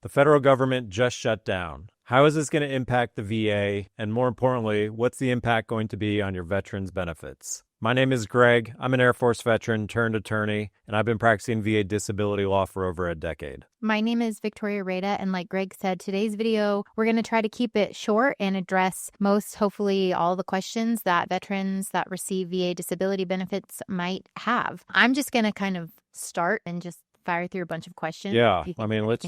The federal government just shut down. How is this going to impact the VA? And more importantly, what's the impact going to be on your veterans' benefits? My name is Greg. I'm an Air Force veteran turned attorney, and I've been practicing VA disability law for over a decade. My name is Victoria Rada, and like Greg said, today's video, we're going to try to keep it short and address hopefully all the questions that veterans that receive VA disability benefits might have. I'm just going to kind of start and just fire through a bunch of questions. Yeah, I mean, let's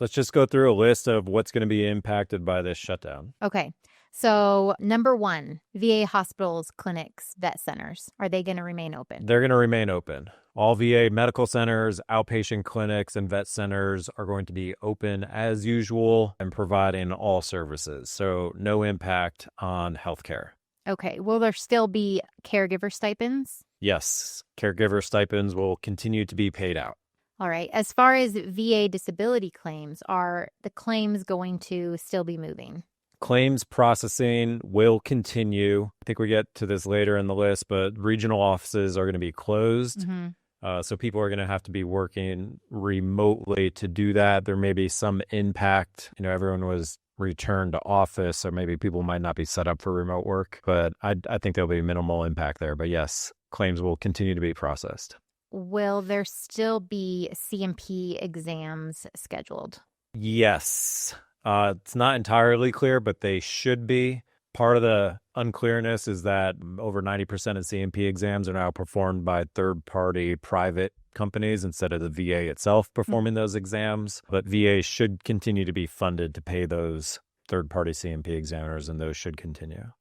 just go through a list of what's going to be impacted by this shutdown. Okay. So number one, VA hospitals, clinics, vet centers, are they going to remain open? They're going to remain open. All VA medical centers, outpatient clinics, and vet centers are going to be open as usual and providing all services. So no impact on healthcare. Okay. Will there still be caregiver stipends? Yes. Caregiver stipends will continue to be paid out. All right. As far as VA disability claims, are the claims going to still be moving? Claims processing will continue. I think we get to this later in the list, but regional offices are going to be closed. Mm-hmm. So people are going to have to be working remotely to do that. There may be some impact. Everyone was returned to office, so maybe people might not be set up for remote work, but I think there'll be minimal impact there. But yes, claims will continue to be processed. Will there still be CMP exams scheduled? Yes. It's not entirely clear, but they should be. Part of the unclearness is that over 90% of CMP exams are now performed by third-party private companies instead of the VA itself performing those exams. But VA should continue to be funded to pay those third-party CMP examiners, and those should continue.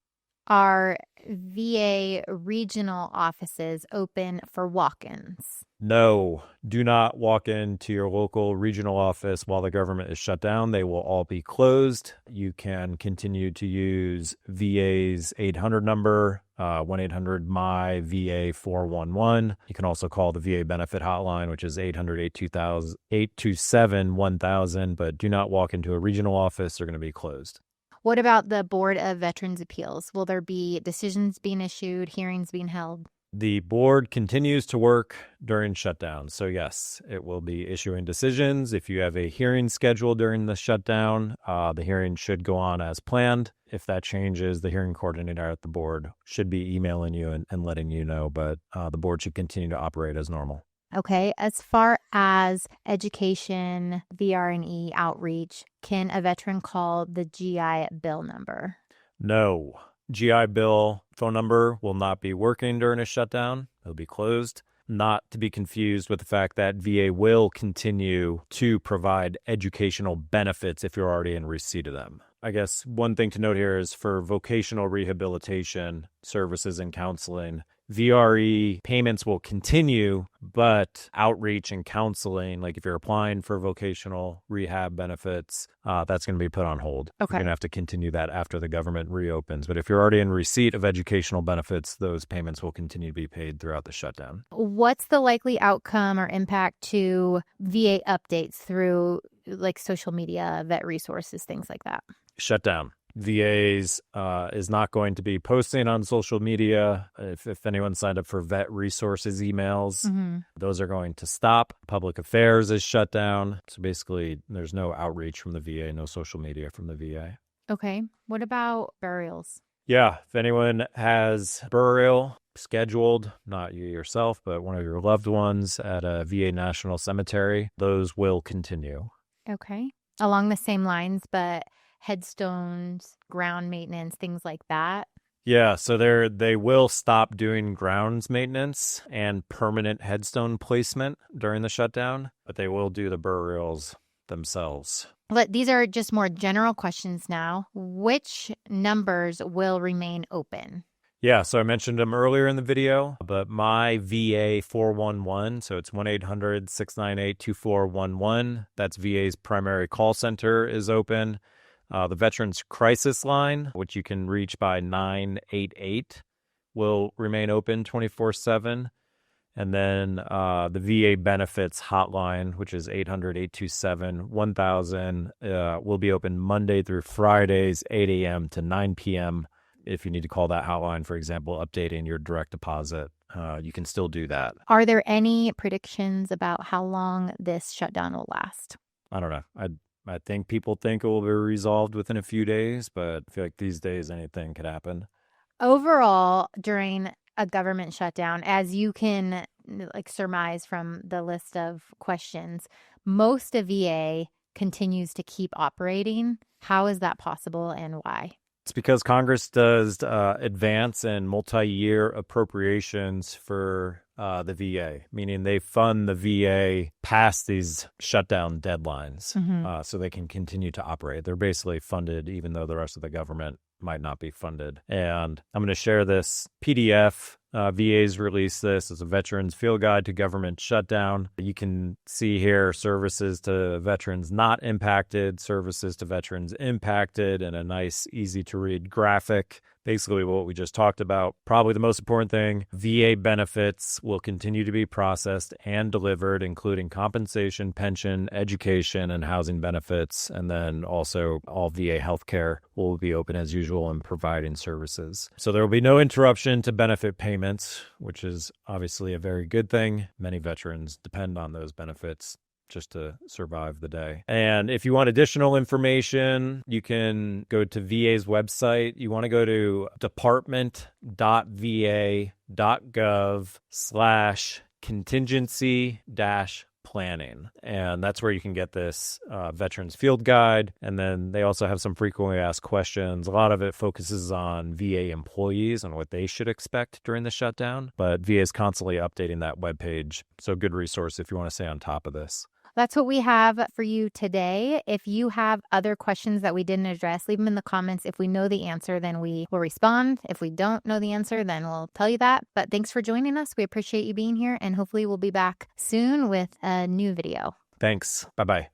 Are VA regional offices open for walk-ins? No, do not walk into your local regional office while the government is shut down. They will all be closed. You can continue to use VA's 800 number, 1-800-MY-VA-411. You can also call the VA benefit hotline, which is 800-827-1000, but do not walk into a regional office. They're going to be closed. What about the Board of Veterans Appeals? Will there be decisions being issued, hearings being held? The board continues to work during shutdown. So yes, it will be issuing decisions. If you have a hearing scheduled during the shutdown, the hearing should go on as planned. If that changes, the hearing coordinator at the board should be emailing you and letting you know, but the board should continue to operate as normal. Okay, as far as education, VR&E outreach, can a veteran call the GI Bill number? No. GI Bill phone number will not be working during a shutdown. It'll be closed. Not to be confused with the fact that VA will continue to provide educational benefits if you're already in receipt of them. I guess one thing to note here is for vocational rehabilitation services and counseling, VRE payments will continue, but outreach and counseling, like if you're applying for vocational rehab benefits, that's going to be put on hold. Okay. You're going to have to continue that after the government reopens. But if you're already in receipt of educational benefits, those payments will continue to be paid throughout the shutdown. What's the likely outcome or impact to VA updates through like social media, vet resources, things like that? Shutdown. VA's is not going to be posting on social media. If anyone signed up for vet resources emails, those are going to stop. Public affairs is shut down. So basically, there's no outreach from the VA, no social media from the VA. Okay. What about burials? Yeah. If anyone has burial scheduled, not you yourself, but one of your loved ones at a VA National Cemetery, those will continue. Okay. Along the same lines, but headstones, ground maintenance, things like that. Yeah, so they will stop doing grounds maintenance and permanent headstone placement during the shutdown, but they will do the burials themselves. But these are just more general questions now. Which numbers will remain open? Yeah, so I mentioned them earlier in the video, but my VA 411, so it's 1-800-698-2411. That's VA's primary call center is open. The Veterans Crisis Line, which you can reach by 988, will remain open 24/7. And then the VA Benefits Hotline, which is 800-827-1000, will be open Monday through Fridays, 8 a.m. to 9 p.m. If you need to call that hotline, for example, updating your direct deposit, you can still do that. Are there any predictions about how long this shutdown will last? I don't know. I think people think it will be resolved within a few days, but I feel like these days anything could happen. Overall, during a government shutdown, as you can like surmise from the list of questions, most of VA continues to keep operating. How is that possible and why? It's because Congress does advance and multi-year appropriations for the VA, meaning they fund the VA past these shutdown deadlines so they can continue to operate. They're basically funded even though the rest of the government might not be funded. And I'm going to share this PDF. VA's released this as a Veterans Field Guide to Government Shutdown. You can see here services to veterans not impacted, services to veterans impacted, and a nice, easy-to-read graphic. Basically what we just talked about. Probably the most important thing, VA benefits will continue to be processed and delivered, including compensation, pension, education, and housing benefits. And then also all VA healthcare will be open as usual and providing services. So there will be no interruption to benefit payments, which is obviously a very good thing. Many veterans depend on those benefits just to survive the day. And if you want additional information, you can go to VA's website. You want to go to department.va.gov/contingency-planning. And that's where you can get this Veterans Field Guide. And then they also have some frequently asked questions. A lot of it focuses on VA employees and what they should expect during the shutdown. But VA is constantly updating that webpage. So good resource if you want to stay on top of this. That's what we have for you today. If you have other questions that we didn't address, leave them in the comments. If we know the answer, then we will respond. If we don't know the answer, then we'll tell you that. But thanks for joining us. We appreciate you being here, and hopefully we'll be back soon with a new video. Thanks. Bye-bye.